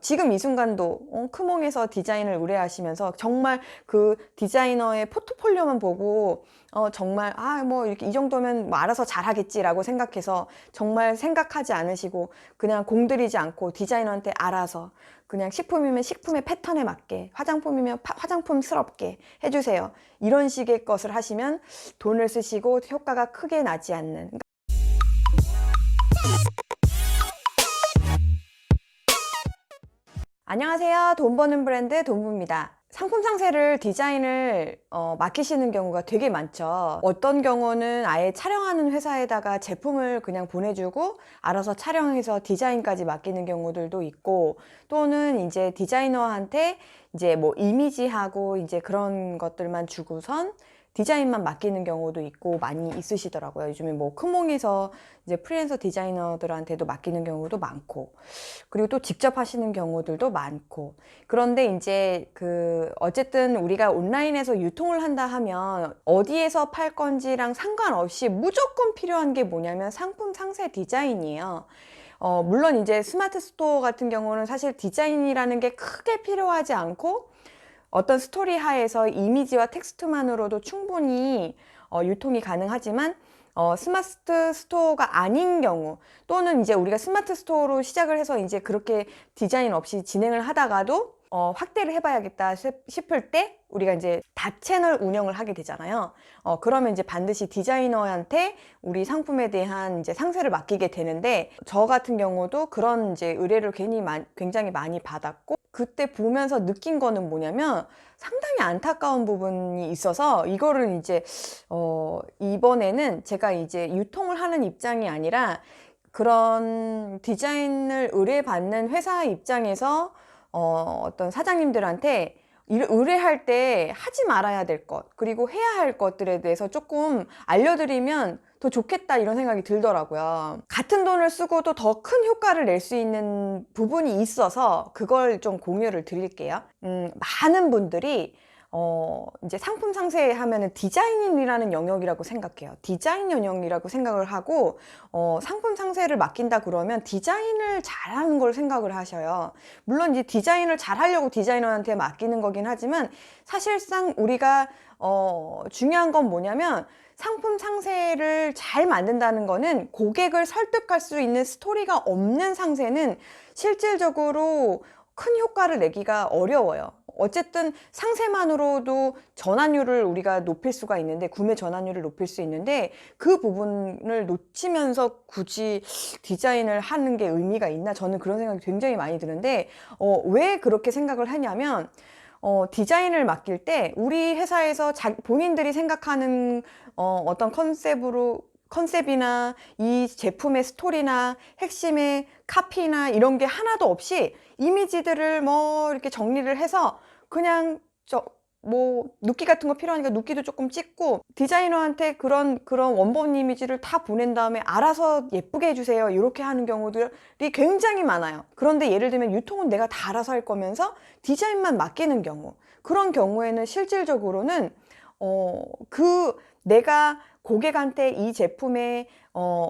지금 이 순간도 크몽에서 디자인을 의뢰하시면서 정말 그 디자이너의 포트폴리오만 보고 정말 뭐 이렇게 이 정도면 뭐 알아서 잘하겠지라고 생각해서 정말 생각하지 않으시고 그냥 공들이지 않고 디자이너한테 알아서 그냥 식품이면 식품의 패턴에 맞게, 화장품이면 화장품스럽게 해주세요. 이런 식의 것을 하시면 돈을 쓰시고 효과가 크게 나지 않는. 안녕하세요. 돈 버는 브랜드 돈부입니다. 상품 상세를 디자인을 맡기시는 경우가 되게 많죠. 어떤 경우는 아예 촬영하는 회사에다가 제품을 그냥 보내주고 알아서 촬영해서 디자인까지 맡기는 경우들도 있고, 또는 이제 디자이너한테 이제 뭐 이미지하고 이제 그런 것들만 주고선 디자인만 맡기는 경우도 있고 많이 있으시더라고요. 요즘에 뭐 크몽에서 이제 프리랜서 디자이너들한테도 맡기는 경우도 많고, 그리고 또 직접 하시는 경우들도 많고. 그런데 이제 어쨌든 우리가 온라인에서 유통을 한다 하면 어디에서 팔 건지랑 상관없이 무조건 필요한 게 뭐냐면 상품 상세 디자인이에요. 물론 이제 스마트 스토어 같은 경우는 사실 디자인이라는 게 크게 필요하지 않고 어떤 스토리 하에서 이미지와 텍스트만으로도 충분히 유통이 가능하지만 스마트 스토어가 아닌 경우, 또는 이제 우리가 스마트 스토어로 시작을 해서 이제 그렇게 디자인 없이 진행을 하다가도 확대를 해봐야겠다 싶을 때 우리가 이제 다채널 운영을 하게 되잖아요. 그러면 이제 반드시 디자이너한테 우리 상품에 대한 이제 상세를 맡기게 되는데, 저 같은 경우도 그런 이제 의뢰를 굉장히 많이 받았고, 그때 보면서 느낀 거는 뭐냐면 상당히 안타까운 부분이 있어서, 이거를 이제 이번에는 제가 이제 유통을 하는 입장이 아니라 그런 디자인을 의뢰받는 회사 입장에서 어떤 사장님들한테 의뢰할 때 하지 말아야 될 것, 그리고 해야 할 것들에 대해서 조금 알려드리면 더 좋겠다, 이런 생각이 들더라고요. 같은 돈을 쓰고도 더 큰 효과를 낼 수 있는 부분이 있어서 그걸 좀 공유를 드릴게요. 많은 분들이 이제 상품 상세 하면은 디자인이라는 영역이라고 생각해요. 디자인 영역이라고 생각을 하고, 상품 상세를 맡긴다 그러면 디자인을 잘하는 걸 생각을 하셔요. 물론 이제 디자인을 잘하려고 디자이너한테 맡기는 거긴 하지만, 사실상 우리가 중요한 건 뭐냐면, 상품 상세를 잘 만든다는 거는 고객을 설득할 수 있는 스토리가 없는 상세는 실질적으로 큰 효과를 내기가 어려워요. 어쨌든 상세만으로도 전환율을 우리가 높일 수가 있는데, 구매 전환율을 높일 수 있는데, 그 부분을 놓치면서 굳이 디자인을 하는 게 의미가 있나? 저는 그런 생각이 굉장히 많이 드는데, 왜 그렇게 생각을 하냐면, 디자인을 맡길 때 우리 회사에서 본인들이 생각하는 어떤 컨셉이나 이 제품의 스토리나 핵심의 카피나 이런 게 하나도 없이 이미지들을 뭐 이렇게 정리를 해서 그냥 눕기 같은 거 필요하니까 눕기도 조금 찍고, 디자이너한테 그런 원본 이미지를 다 보낸 다음에 알아서 예쁘게 해주세요, 이렇게 하는 경우들이 굉장히 많아요. 그런데 예를 들면 유통은 내가 다 알아서 할 거면서 디자인만 맡기는 경우, 그런 경우에는 실질적으로는 내가 고객한테 이 제품의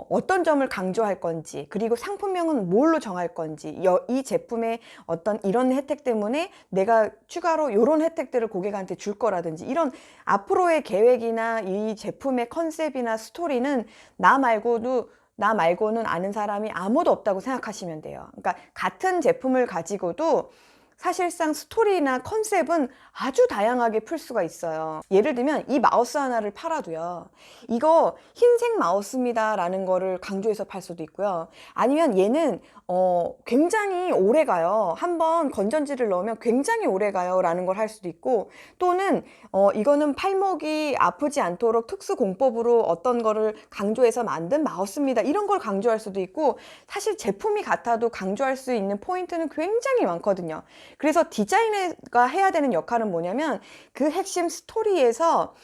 어떤 점을 강조할 건지, 그리고 상품명은 뭘로 정할 건지, 이 제품의 어떤 이런 혜택 때문에 내가 추가로 이런 혜택들을 고객한테 줄 거라든지, 이런 앞으로의 계획이나 이 제품의 컨셉이나 스토리는 나 말고는 아는 사람이 아무도 없다고 생각하시면 돼요. 그러니까 같은 제품을 가지고도 사실상 스토리나 컨셉은 아주 다양하게 풀 수가 있어요. 예를 들면 이 마우스 하나를 팔아도요, 이거 흰색 마우스입니다 라는 거를 강조해서 팔 수도 있고요, 아니면 얘는 굉장히 오래 가요, 한번 건전지를 넣으면 굉장히 오래 가요 라는 걸 할 수도 있고, 또는 이거는 팔목이 아프지 않도록 특수 공법으로 어떤 거를 강조해서 만든 마우스입니다, 이런 걸 강조할 수도 있고, 사실 제품이 같아도 강조할 수 있는 포인트는 굉장히 많거든요. 그래서 디자이너가 해야 되는 역할은 뭐냐면, 그 핵심 스토리에서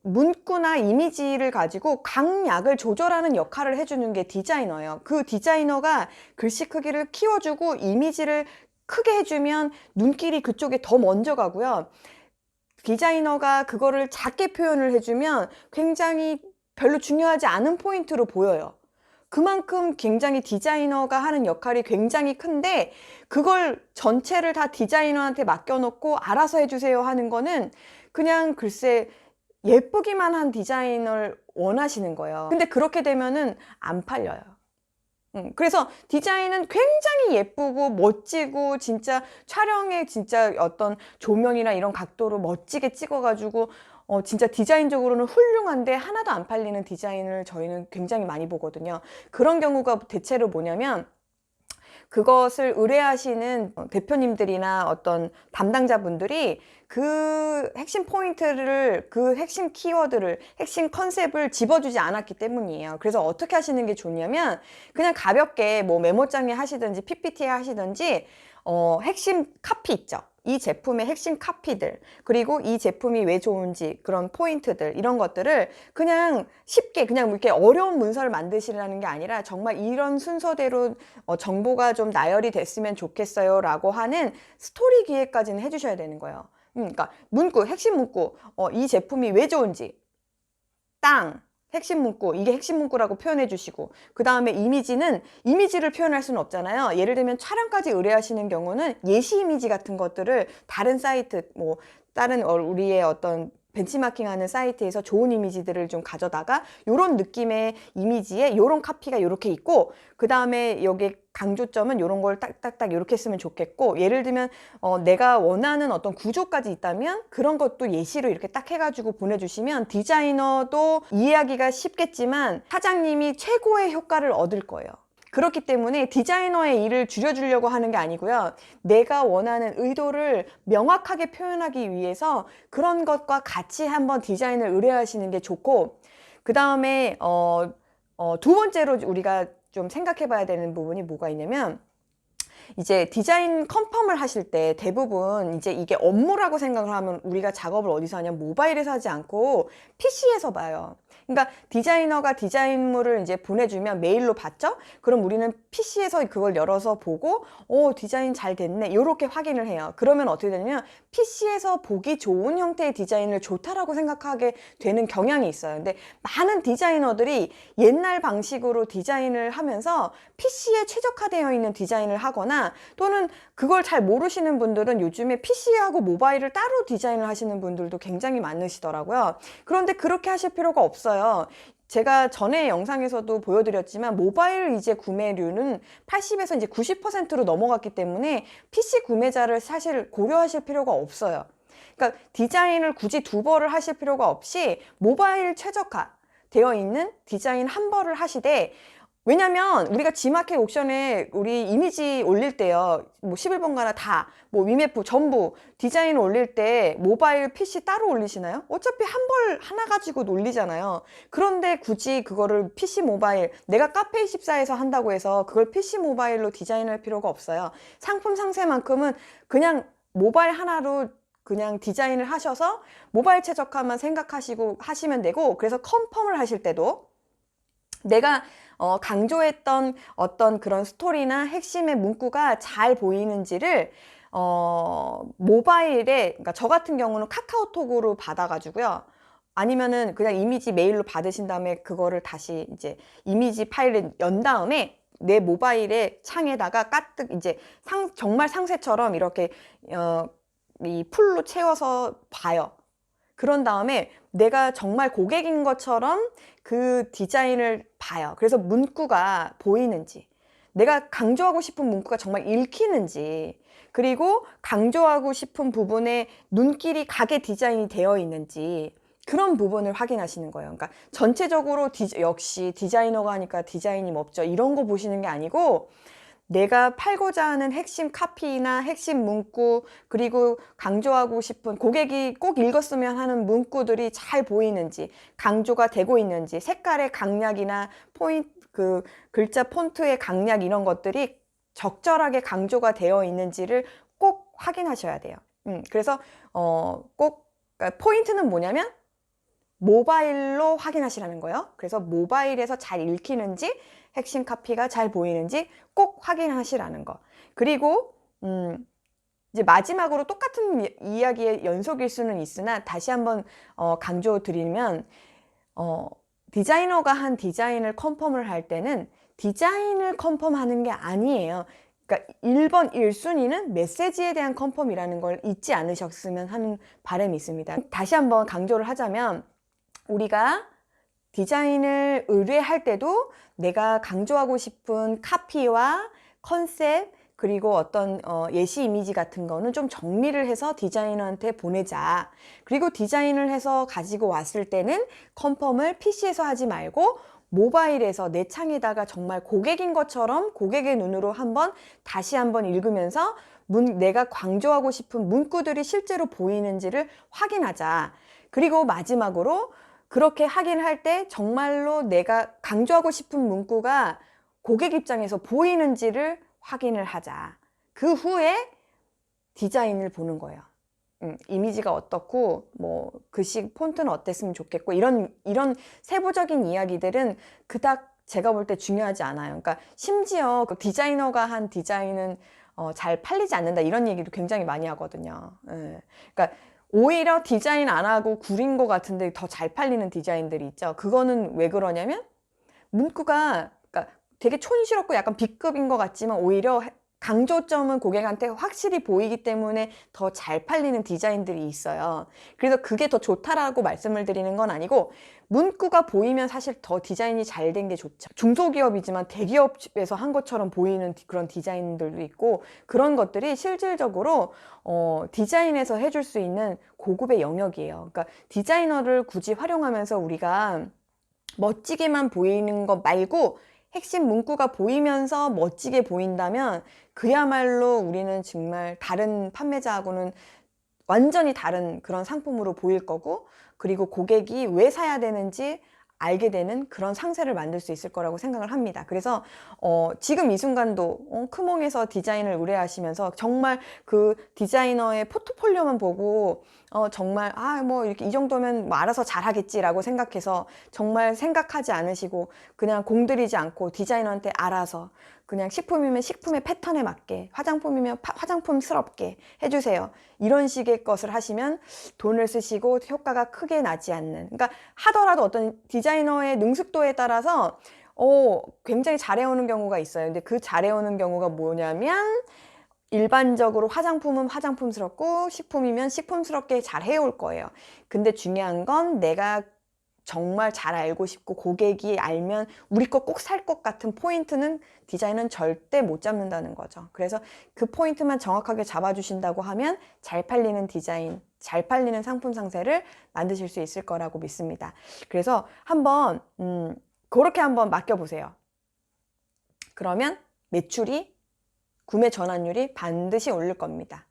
문구나 이미지를 가지고 강약을 조절하는 역할을 해주는 게 디자이너예요. 그 디자이너가 글씨 크기를 키워주고 이미지를 크게 해주면 눈길이 그쪽에 더 먼저 가고요, 디자이너가 그거를 작게 표현을 해주면 굉장히 별로 중요하지 않은 포인트로 보여요. 그만큼 굉장히 디자이너가 하는 역할이 굉장히 큰데 그걸 전체를 다 디자이너한테 맡겨놓고 알아서 해주세요 하는 거는 그냥 글쎄 예쁘기만 한 디자인을 원하시는 거예요. 근데 그렇게 되면은 안 팔려요. 그래서 디자인은 굉장히 예쁘고 멋지고 진짜 촬영에 진짜 어떤 조명이나 이런 각도로 멋지게 찍어가지고 진짜 디자인적으로는 훌륭한데 하나도 안 팔리는 디자인을 저희는 굉장히 많이 보거든요. 그런 경우가 대체로 뭐냐면 그것을 의뢰하시는 대표님들이나 어떤 담당자분들이 그 핵심 포인트를, 그 핵심 키워드를, 핵심 컨셉을 집어주지 않았기 때문이에요. 그래서 어떻게 하시는 게 좋냐면 그냥 가볍게 뭐 메모장에 하시든지 PPT에 하시든지 핵심 카피 있죠. 이 제품의 핵심 카피들, 그리고 이 제품이 왜 좋은지 그런 포인트들, 이런 것들을 그냥 쉽게 그냥 이렇게 어려운 문서를 만드시라는 게 아니라 정말 이런 순서대로 정보가 좀 나열이 됐으면 좋겠어요 라고 하는 스토리 기획까지는 해주셔야 되는 거예요. 그러니까 문구, 핵심 문구, 이 제품이 왜 좋은지, 땅, 핵심 문구, 이게 핵심 문구라고 표현해 주시고, 그 다음에 이미지는 이미지를 표현할 수는 없잖아요. 예를 들면 촬영까지 의뢰하시는 경우는 예시 이미지 같은 것들을 다른 사이트, 뭐 다른 우리의 어떤 벤치마킹하는 사이트에서 좋은 이미지들을 좀 가져다가 요런 느낌의 이미지에 요런 카피가 요렇게 있고, 그 다음에 여기 강조점은 요런 걸 딱딱딱 이렇게 쓰면 좋겠고, 예를 들면 내가 원하는 어떤 구조까지 있다면 그런 것도 예시로 이렇게 딱 해가지고 보내주시면 디자이너도 이해하기가 쉽겠지만 사장님이 최고의 효과를 얻을 거예요. 그렇기 때문에 디자이너의 일을 줄여주려고 하는 게 아니고요. 내가 원하는 의도를 명확하게 표현하기 위해서 그런 것과 같이 한번 디자인을 의뢰하시는 게 좋고, 그 다음에 두 번째로 우리가 좀 생각해 봐야 되는 부분이 뭐가 있냐면, 이제 디자인 컨펌을 하실 때 대부분 이제 이게 업무라고 생각을 하면 우리가 작업을 어디서 하냐면 모바일에서 하지 않고 PC에서 봐요. 그러니까 디자이너가 디자인물을 이제 보내주면 메일로 받죠? 그럼 우리는 PC에서 그걸 열어서 보고 디자인 잘 됐네 이렇게 확인을 해요. 그러면 어떻게 되냐면 PC에서 보기 좋은 형태의 디자인을 좋다라고 생각하게 되는 경향이 있어요. 근데 많은 디자이너들이 옛날 방식으로 디자인을 하면서 PC에 최적화되어 있는 디자인을 하거나, 또는 그걸 잘 모르시는 분들은 요즘에 PC하고 모바일을 따로 디자인을 하시는 분들도 굉장히 많으시더라고요. 그런데 그렇게 하실 필요가 없어요. 제가 전에 영상에서도 보여드렸지만 모바일 이제 구매류는 80에서 이제 90%로 넘어갔기 때문에 PC 구매자를 사실 고려하실 필요가 없어요. 그러니까 디자인을 굳이 두 벌을 하실 필요가 없이 모바일 최적화 되어 있는 디자인 한 벌을 하시되, 왜냐면 우리가 G마켓 옥션에 우리 이미지 올릴 때요, 뭐 11번가나 다, 뭐 위메프 전부 디자인 올릴 때 모바일 PC 따로 올리시나요? 어차피 한 벌 하나 가지고 올리잖아요. 그런데 굳이 그거를 PC 모바일, 내가 카페24에서 한다고 해서 그걸 PC 모바일로 디자인할 필요가 없어요. 상품 상세만큼은 그냥 모바일 하나로 그냥 디자인을 하셔서 모바일 최적화만 생각하시고 하시면 되고, 그래서 컨펌을 하실 때도 내가 강조했던 어떤 그런 스토리나 핵심의 문구가 잘 보이는지를 모바일에, 그러니까 저 같은 경우는 카카오톡으로 받아가지고요. 아니면은 그냥 이미지 메일로 받으신 다음에 그거를 다시 이제 이미지 파일을 연 다음에 내 모바일의 창에다가 까뜩 이제 정말 상세처럼 이렇게 이 풀로 채워서 봐요. 그런 다음에 내가 정말 고객인 것처럼 그 디자인을 봐요. 그래서 문구가 보이는지, 내가 강조하고 싶은 문구가 정말 읽히는지, 그리고 강조하고 싶은 부분에 눈길이 가게 디자인이 되어 있는지, 그런 부분을 확인하시는 거예요. 그러니까 전체적으로 역시 디자이너가 하니까 디자인이 없죠, 이런 거 보시는 게 아니고, 내가 팔고자 하는 핵심 카피나 핵심 문구, 그리고 강조하고 싶은 고객이 꼭 읽었으면 하는 문구들이 잘 보이는지, 강조가 되고 있는지, 색깔의 강약이나 포인트, 그 글자 폰트의 강약, 이런 것들이 적절하게 강조가 되어 있는지를 꼭 확인하셔야 돼요. 그래서 꼭, 그러니까 포인트는 뭐냐면 모바일로 확인하시라는 거예요. 그래서 모바일에서 잘 읽히는지, 핵심 카피가 잘 보이는지 꼭 확인하시라는 거. 그리고 이제 마지막으로 똑같은 이야기의 연속일 수는 있으나 다시 한번 강조 드리면, 디자이너가 한 디자인을 컨펌을 할 때는 디자인을 컨펌하는 게 아니에요. 그러니까 1번 1순위는 메시지에 대한 컨펌이라는 걸 잊지 않으셨으면 하는 바람이 있습니다. 다시 한번 강조를 하자면 우리가 디자인을 의뢰할 때도 내가 강조하고 싶은 카피와 컨셉 그리고 어떤 예시 이미지 같은 거는 좀 정리를 해서 디자이너한테 보내자. 그리고 디자인을 해서 가지고 왔을 때는 컨펌을 PC에서 하지 말고 모바일에서 내 창에다가 정말 고객인 것처럼 고객의 눈으로 다시 한번 읽으면서 내가 강조하고 싶은 문구들이 실제로 보이는지를 확인하자. 그리고 마지막으로 그렇게 확인할 때 정말로 내가 강조하고 싶은 문구가 고객 입장에서 보이는지를 확인을 하자. 그 후에 디자인을 보는 거예요. 이미지가 어떻고 뭐 글씨 폰트는 어땠으면 좋겠고 이런 세부적인 이야기들은 그닥 제가 볼 때 중요하지 않아요. 그러니까 심지어 그 디자이너가 한 디자인은 잘 팔리지 않는다 이런 얘기도 굉장히 많이 하거든요. 예. 그러니까 오히려 디자인 안 하고 구린 것 같은데 더 잘 팔리는 디자인들이 있죠. 그거는 왜 그러냐면 문구가 그러니까 되게 촌스럽고 약간 B급인 것 같지만 오히려 강조점은 고객한테 확실히 보이기 때문에 더 잘 팔리는 디자인들이 있어요. 그래서 그게 더 좋다라고 말씀을 드리는 건 아니고 문구가 보이면 사실 더 디자인이 잘 된 게 좋죠. 중소기업이지만 대기업에서 한 것처럼 보이는 그런 디자인들도 있고 그런 것들이 실질적으로 디자인에서 해줄 수 있는 고급의 영역이에요. 그러니까 디자이너를 굳이 활용하면서 우리가 멋지게만 보이는 것 말고 핵심 문구가 보이면서 멋지게 보인다면 그야말로 우리는 정말 다른 판매자하고는 완전히 다른 그런 상품으로 보일 거고 그리고 고객이 왜 사야 되는지 알게 되는 그런 상세를 만들 수 있을 거라고 생각을 합니다. 그래서 지금 이 순간도 크몽에서 디자인을 의뢰하시면서 정말 그 디자이너의 포트폴리오만 보고 정말 뭐 이렇게 이 정도면 뭐 알아서 잘하겠지라고 생각해서 정말 생각하지 않으시고 그냥 공들이지 않고 디자이너한테 알아서 그냥 식품이면 식품의 패턴에 맞게 화장품이면 화장품스럽게 해주세요. 이런 식의 것을 하시면 돈을 쓰시고 효과가 크게 나지 않는 그러니까 하더라도 어떤 디자이너의 능숙도에 따라서 굉장히 잘해오는 경우가 있어요. 근데 그 잘해오는 경우가 뭐냐면 일반적으로 화장품은 화장품스럽고 식품이면 식품스럽게 잘 해올 거예요. 근데 중요한 건 내가 정말 잘 알고 싶고 고객이 알면 우리 거 꼭 살 것 같은 포인트는 디자인은 절대 못 잡는다는 거죠. 그래서 그 포인트만 정확하게 잡아주신다고 하면 잘 팔리는 디자인, 잘 팔리는 상품 상세를 만드실 수 있을 거라고 믿습니다. 그래서 한번 그렇게 한번 맡겨보세요. 그러면 매출이 구매 전환율이 반드시 오를 겁니다.